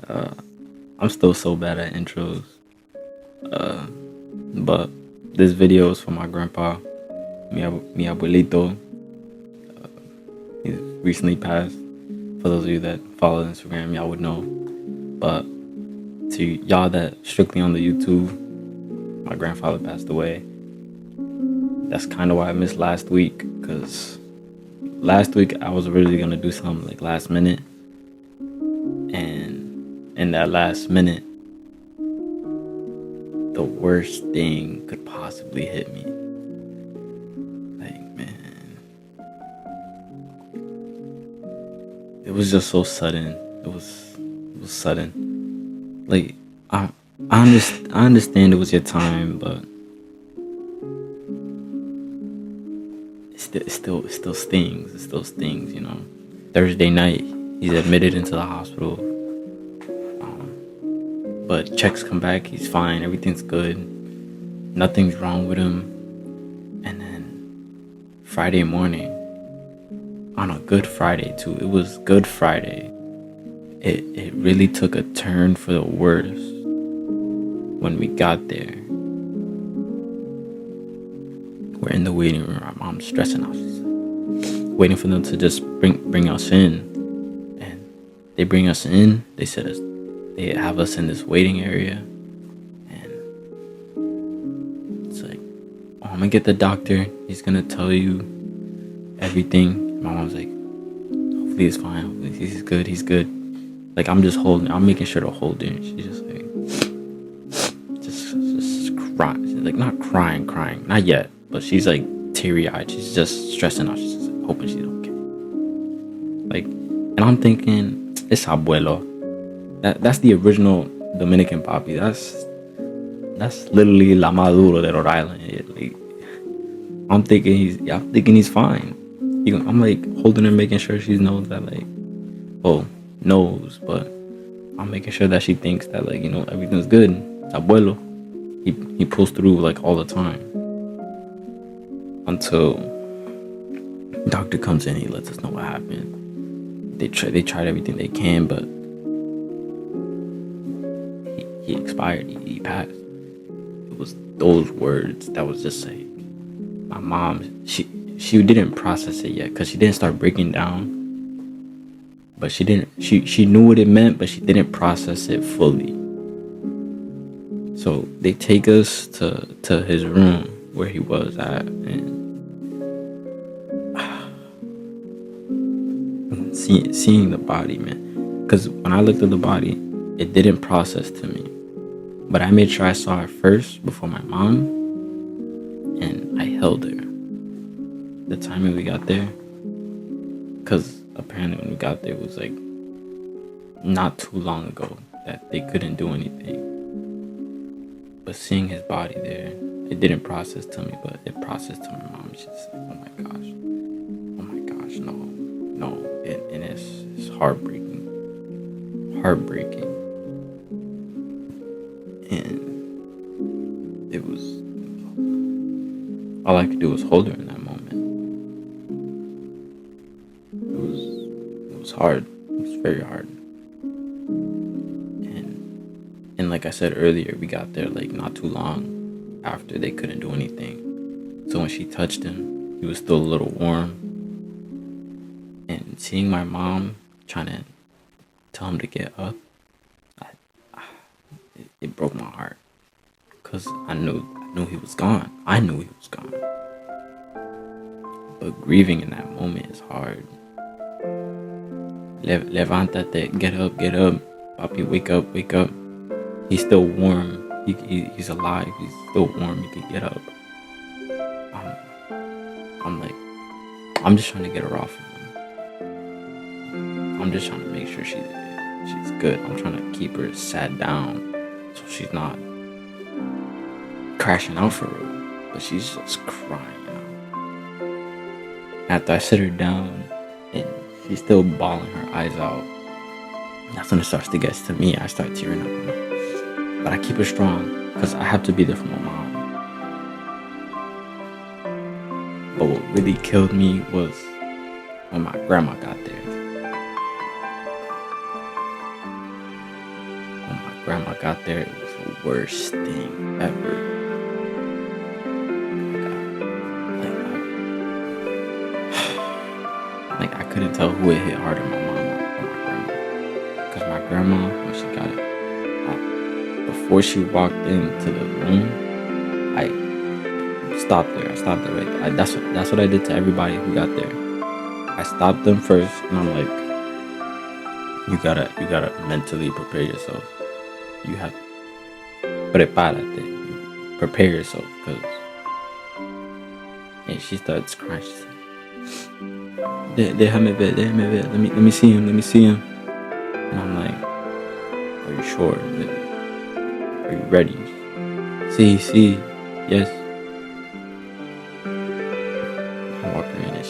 I'm still so bad at intros. But this video is for my grandpa, mi abuelito. He recently passed. For those of you that follow Instagram, y'all would know. But to y'all that strictly on the YouTube, my grandfather passed away. That's kind of why I missed last week, because last week I was really gonna do something like last minute, and in that last minute, the worst thing could possibly hit me. Like, man, it was just so sudden. It was sudden. Like, I understand it was your time, but it still stings. It still stings, you know. Thursday night, he's admitted into the hospital. But checks come back, he's fine, everything's good. Nothing's wrong with him. And then Friday morning, on a Good Friday too, it was Good Friday. It really took a turn for the worse when we got there. We're in the waiting room. My mom's stressing out. She's waiting for them to just bring us in. And they bring us in. They have us in this waiting area. And it's like, oh, I'm gonna get the doctor. He's gonna tell you everything. My mom's like, hopefully it's fine. Hopefully he's good. Like, I'm making sure to hold her. And she's just like, just crying. She's like, not crying, not yet. But she's like teary-eyed. She's just stressing out. She's just like, hoping she's okay. Like, and I'm thinking, it's Abuelo. That's the original Dominican papi. That's literally La Maduro de Rhode Island. Like, I'm thinking he's fine. I'm like holding her, making sure she knows that, like, knows, but I'm making sure that she thinks that, like, you know, everything's good. Abuelo, he pulls through like all the time. Until doctor comes in, he lets us know what happened. They tried everything they can, but he expired. He passed. It was those words that was just like, my mom. She didn't process it yet, because she didn't start breaking down. But she didn't. She knew what it meant, but she didn't process it fully. So they take us to his room where he was at, and seeing the body, man. Because when I looked at the body, it didn't process to me. But I made sure I saw it first before my mom, and I held her. The timing we got there, because apparently when we got there, it was like not too long ago that they couldn't do anything. But seeing his body there, it didn't process to me, but it processed to my mom. She's like, oh my gosh, no. And it's heartbreaking. And it was, all I could do was hold her in that moment. It was hard. It was very hard. And like I said earlier, we got there like not too long after they couldn't do anything. So when she touched him, he was still a little warm. And seeing my mom trying to tell him to get up, it broke my heart. Because I knew he was gone. I knew he was gone. But grieving in that moment is hard. Levántate, get up. Papi, wake up. He's still warm. He's alive. He's still warm. He can get up. I'm like, I'm just trying to get her off of him. I'm just trying to make sure she's good. I'm trying to keep her sat down so she's not crashing out for real. But she's just crying out. After I sit her down and she's still bawling her eyes out, that's when it starts to get to me. I start tearing up. But I keep her strong because I have to be there for my mom. But what really killed me was when my grandma got there. grandma got there, it was the worst thing ever. Like I couldn't tell who it hit harder, my mom or my grandma. Cause my grandma, when she got it, before she walked into the room, I stopped her. I stopped her right there. That's what I did to everybody who got there. I stopped them first, and I'm like, you gotta mentally prepare yourself. You have prepárate. You prepare yourself, cause and she starts crying. She said, déjame ver. Let me see him. And I'm like, are you sure? Are you ready? See, yes. I walk her in and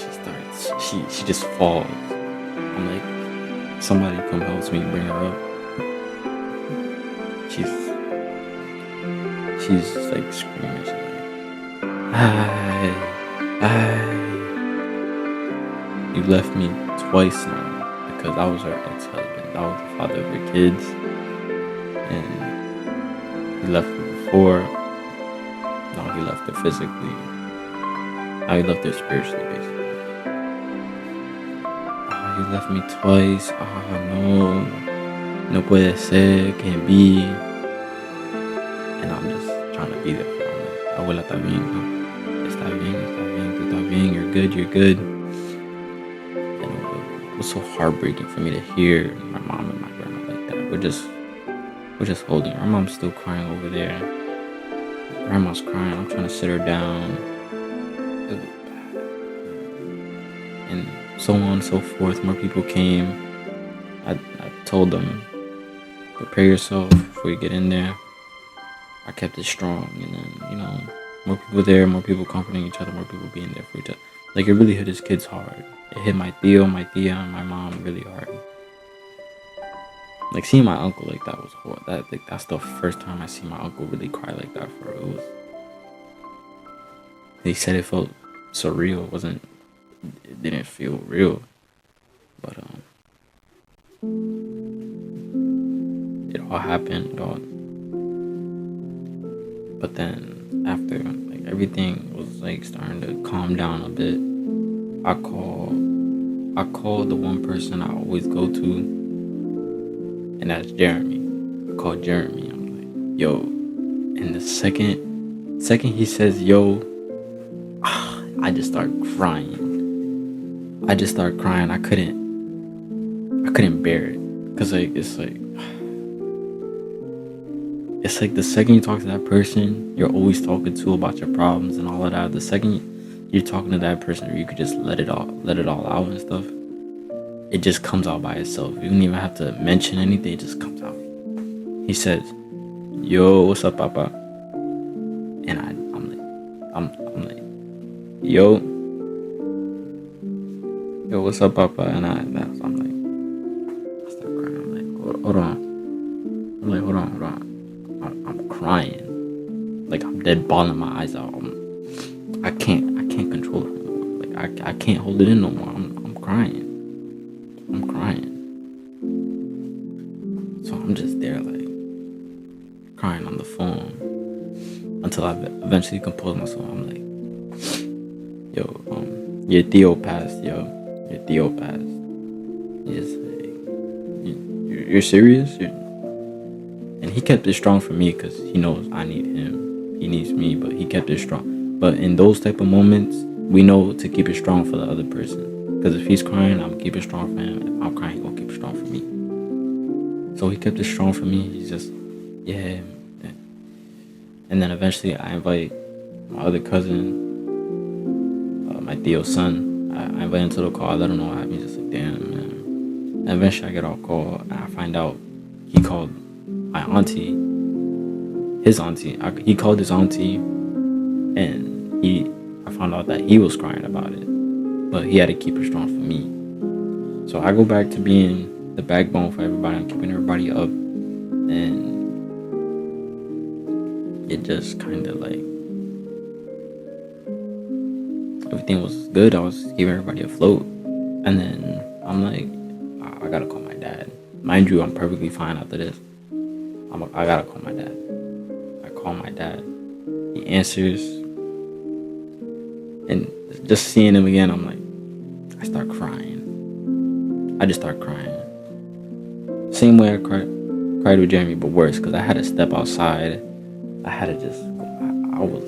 she just falls. I'm like, somebody come help me bring her up. She's just like screaming. She's like, hi. You left me twice now, because I was her ex-husband. I was the father of her kids, and he left her before. Now he left her physically. Now he left her spiritually, basically. You left me twice. No puede ser, can't be. And I'm just trying to be there for her. I'm like, abuela, está bien, ¿no? Está bien, tú estás bien, you're good. And it was so heartbreaking for me to hear my mom and my grandma like that. We're just holding her. Our mom's still crying over there. Grandma's crying. I'm trying to sit her down. And so on and so forth. More people came. I told them, prepare yourself before you get in there. I kept it strong, and then, more people there, more people comforting each other, more people being there for each other. Like, it really hit his kids hard. It hit my tío, my tía, and my mom really hard. Like, seeing my uncle like that was horrible. That's the first time I see my uncle really cry like that for real. He said it felt surreal. It didn't feel real. But, it all happened. But then after, like, everything was like starting to calm down a bit, I called the one person I always go to, and that's Jeremy. I called Jeremy. I'm like, yo. And the second he says yo, I just start crying. I couldn't bear it, cause it's like the second you talk to that person you're always talking to about your problems and all of that, the second you're talking to that person where you could just let it all out and stuff, it just comes out by itself. You don't even have to mention anything, it just comes out. He says, yo, what's up, papa? And I'm like, yo, what's up, papa? And I'm like, I start crying. I'm like, hold on. I'm crying. Like, I'm dead bawling my eyes out. I can't control it anymore. Like, I can't hold it in no more. I'm crying. So I'm just there, like, crying on the phone until I eventually compose myself. I'm like, yo, your tío passed, yo. Your tío passed. He's like, you're serious? And he kept it strong for me because he knows I need him. He needs me, but he kept it strong. But in those type of moments, we know to keep it strong for the other person. Because if he's crying, I'm going to keep it strong for him. If I'm crying, he's going to keep it strong for me. So he kept it strong for me. He's just, yeah. And then eventually I invite my other cousin, my tío's son. I invite him to the call. I let him know what happened. He's just like, damn, man. And eventually I get off call and I find out he called my auntie, his auntie. He called his auntie, and I found out that he was crying about it, but he had to keep it strong for me. So I go back to being the backbone for everybody. I'm keeping everybody up, and it just kind of like everything was good. I was keeping everybody afloat, and then I'm like, I gotta call my dad. Mind you, I'm perfectly fine after this. I gotta call my dad. I call my dad. He answers, and just seeing him again, I'm like, I start crying. I just start crying. Same way I cried with Jeremy, but worse, because I had to step outside. I had to just, I was,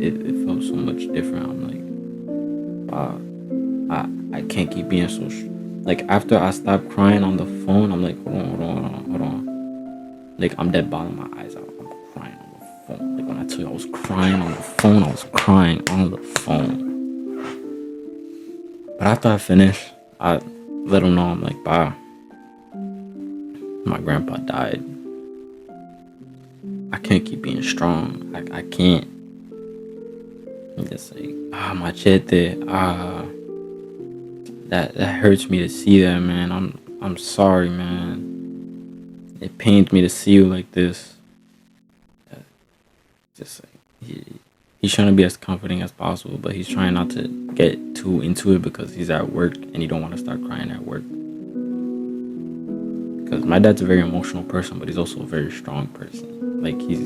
it felt so much different. I'm like, I can't keep being so, like, after I stopped crying on the phone, I'm like, hold on. Like, I'm dead bottom my eyes out. I'm crying on the phone. Like, when I tell you I was crying on the phone, I was crying on the phone. But after I finished, I let him know, I'm like, bye. My grandpa died. I can't keep being strong. I can't. I'm just like, machete. That hurts me to see that, man. I'm sorry, man. It pains me to see you like this. Just like he's trying to be as comforting as possible, but he's trying not to get too into it because he's at work and he don't want to start crying at work. Because my dad's a very emotional person, but he's also a very strong person. Like I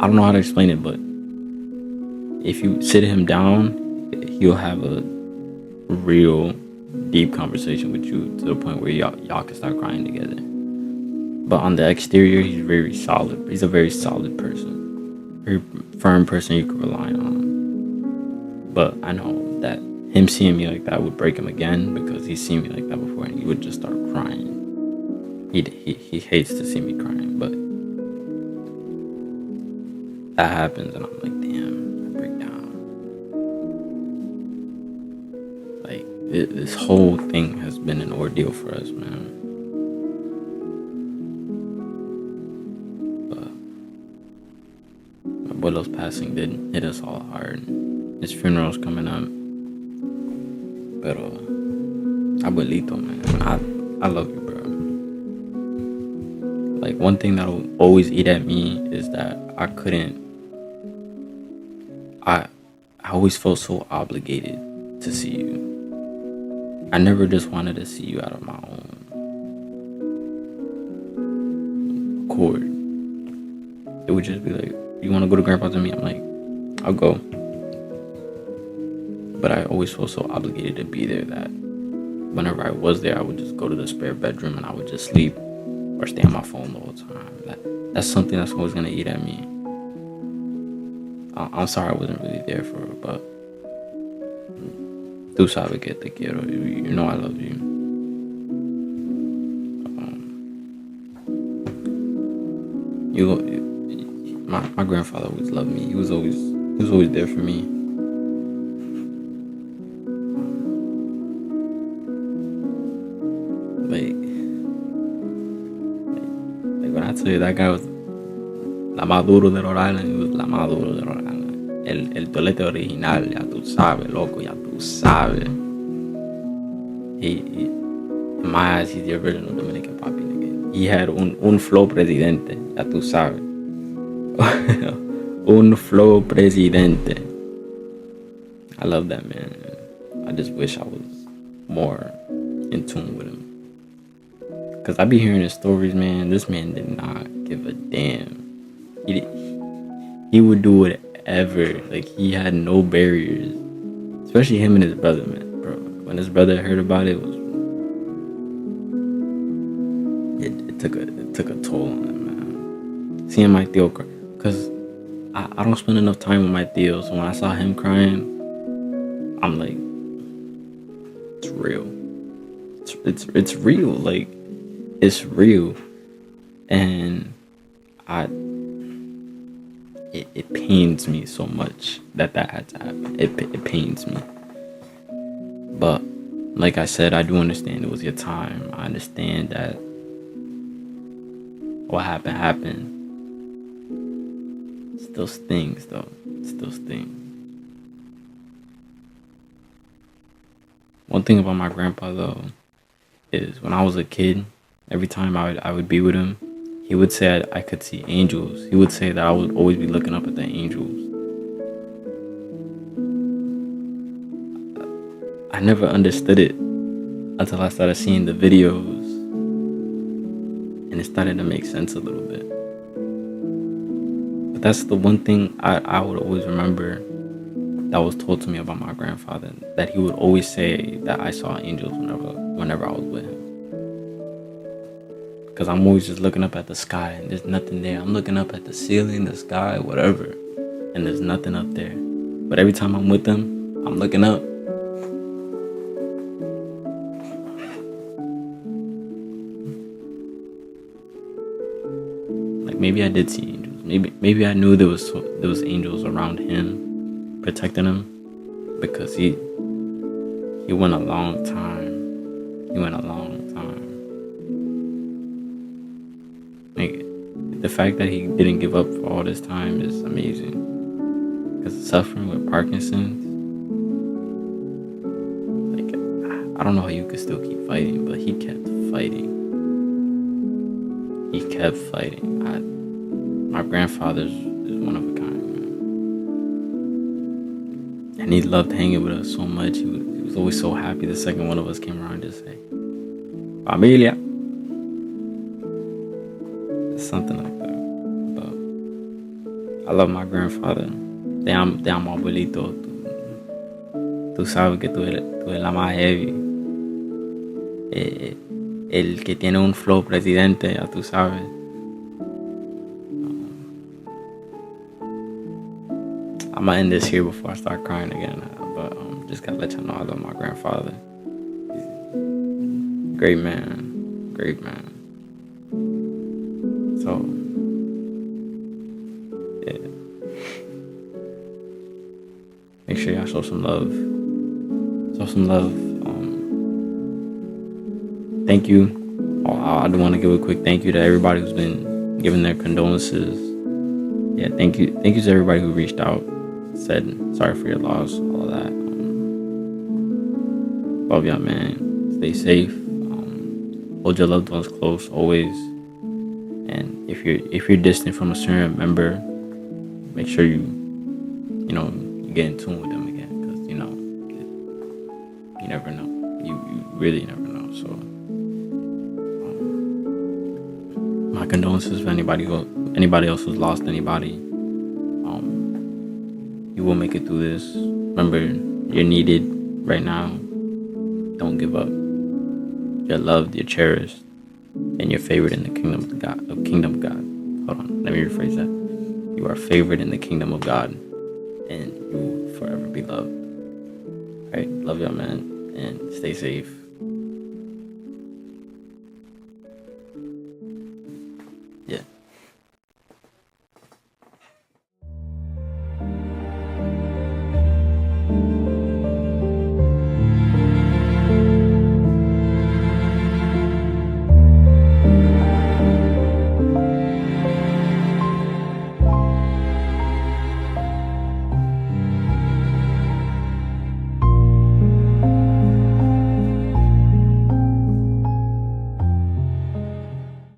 don't know how to explain it, but if you sit him down, he'll have a real deep conversation with you to the point where y'all can start crying together. But on the exterior, he's very solid. He's a very solid person, very firm person you can rely on. But I know that him seeing me like that would break him again, because he's seen me like that before and he would just start crying. He hates to see me crying, but that happens and I'm like, damn, I break down. Like, this whole thing has been an ordeal for us, man. But my abuelo's passing did hit us all hard. His funeral's coming up. Pero Abuelito, man, I love you, bro. Like, one thing that'll always eat at me is that I always felt so obligated to see you. I never just wanted to see you out of my own accord. It would just be like, you want to go to grandpa's with me? I'm like, I'll go. But I always felt so obligated to be there that whenever I was there, I would just go to the spare bedroom and I would just sleep or stay on my phone the whole time. That's something that's always gonna eat at me. I'm sorry I wasn't really there for her, but tú sabes que te quiero. You know I love you. My grandfather always loved me. He was always there for me. Like when I tell you that guy was la más duro de Rhode Island, he was la más duro de Rhode Island. El tolete original, ya tú sabes, loco, ya tú sabes. He in my eyes, he's the original Dominican Papi, nigga. He had un flow presidente, ya tú sabes. Un flow presidente. I love that man. I just wish I was more in tune with him. Cause I be hearing his stories, man. This man did not give a damn. He would do whatever. Like, he had no barriers. Especially him and his brother, man. Bro, when his brother heard about it, it took a toll on him, man. Seeing my tío cry, cause I don't spend enough time with my tío, so when I saw him crying, I'm like, it's real. It's real. Like, it's real. And it pains me so much that had to happen. It pains me. But like I said, I do understand it was your time. I understand that what happened. Still stings, though. Still stings. One thing about my grandpa, though, is when I was a kid, every time I would be with him, he would say I could see angels. He would say that I would always be looking up at the angels. I never understood it until I started seeing the videos and it started to make sense a little bit. But that's the one thing I would always remember that was told to me about my grandfather, that he would always say that I saw angels whenever I was with him. Because I'm always just looking up at the sky and there's nothing there. I'm looking up at the ceiling, the sky, whatever, and there's nothing up there. But every time I'm with him, I'm looking up. Like maybe I did see angels. Maybe I knew there was angels around him, protecting him, because he went a long time. He went a long time. Like, the fact that he didn't give up for all this time is amazing. Because suffering with Parkinson's, like, I don't know how you could still keep fighting, but he kept fighting. He kept fighting. My grandfather's is one of a kind, man. And he loved hanging with us so much. He was always so happy the second one of us came around to say, "Familia." Something like that. But I love my grandfather. Te amo, abuelito. Tú sabes que tú eres la más heavy. El que tiene un flow presidente, ya tú sabes. I'm gonna end this here before I start crying again. But just gotta let y'all know I love my grandfather. He's a great man. Great man. So, yeah. Make sure y'all show some love. Show some love. Thank you. I do want to give a quick thank you to everybody who's been giving their condolences. Yeah, thank you. Thank you to everybody who reached out, said sorry for your loss, all of that. Love y'all, man. Stay safe. Hold your loved ones close always. And if you're distant from a certain member, make sure you get in tune with them again, because you never know. You really never know. So my condolences for anybody else who's lost anybody. You will make it through this. Remember, you're needed right now. Don't give up. You're loved. You're cherished. And you're favored in the kingdom of God. Hold on, let me rephrase that. You are favored in the kingdom of God, and you will forever be loved. All right, love y'all, man, and stay safe.